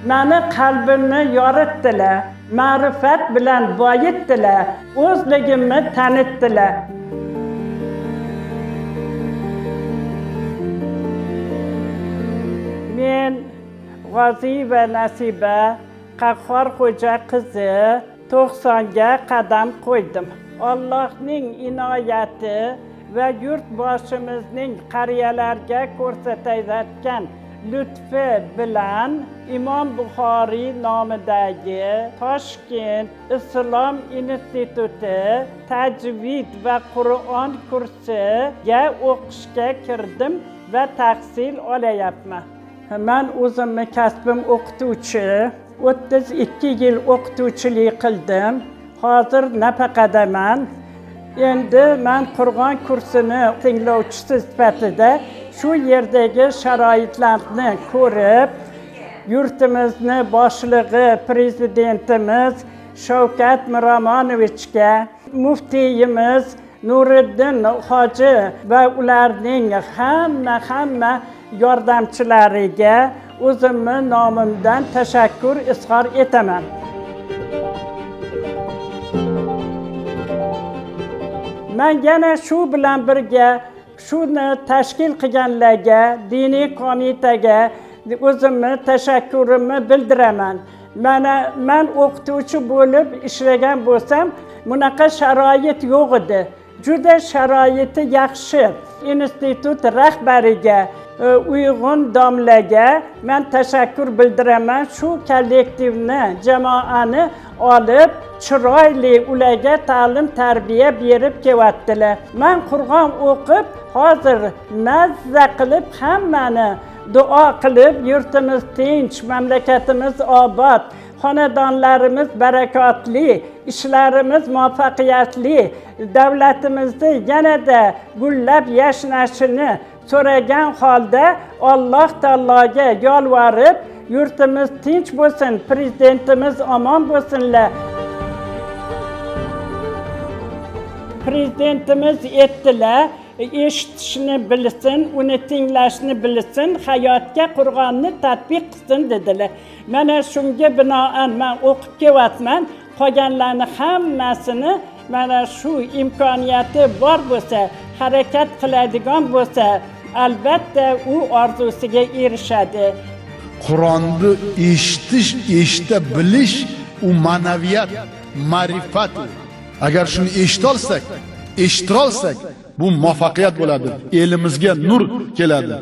Meni qalbimni yoritdilar, ma'rifat bilan boyitdilar, o'zligimni tanitdilar. Men G'oziy va Nasiba Qahhor xo'ja qizi 90 ga qadam qo'ydim. Allohning inoyati va yurtboshimizning qariyalarga ko'rsatayotgan lutfi bilan Imom Buxoriy nomidagi Toshkent Islom instituti tajvid va Qur'on kursiga o'qishga kirdim va tahsil olayapman. Men o'zimni kasbim o'qituvchi, 32 yil o'qituvchilik qildim. Hozir nafaqadaman. Endi men Qur'on kursini tinglovchisi sifatida shu yerdagi sharoitlarni ko'rib, yurtimizni boshlig'i prezidentimiz Shavkat Miromonovichga, muftiyimiz Nuriddin hoji va ularning hamma yordamchilariga o'zimni nomimdan tashakkur izhor etaman. Men yana shu bilan birga shuni tashkil qilganlarga, diniy qo'mitaga o'zimni tashakkurimni bildiraman. Men o'qituvchi bo'lib ishlagan bo'lsam, bunaqa sharoit yo'q edi. Juda sharoiti yaxshi. Institut rahbariga, Uyg'un domlaga men tashakkur bildiraman. Shu kollektivni, jamoani olib, chiroyli ularga ta'lim tarbiya berib kelyaptilar. Men Qur'on o'qib, hozir mazza qilib hammani duo qilib, yurtimiz tinch, mamlakatimiz obod, xonadonlarimiz barakotli, ishlarimiz muvaffaqiyatli, davlatimizni yanada gullab yashnashini so'ragan holda Alloh taologa yolvorib, yurtimiz tinch bo'lsin, prezidentimiz omon bo'lsinlar. Prezidentimiz aytdilar, eshitishni bilsin, uni tinglashni bilsin, hayotga Qur'onni tatbiq qilsin dedilar. Mana shunga binoan men o'qib kelyapman. Qolganlarni hammasini mana shu imkoniyati bor bo'lsa, harakat qiladigan bo'lsa, albatta u orzusiga erishadi. Qur'onni eshitish, eshita bilish u ma'naviyat, ma'rifat. Agar shuni eshitolsak, bu muvaffaqiyat bo'ladi. Elimizga nur keladi.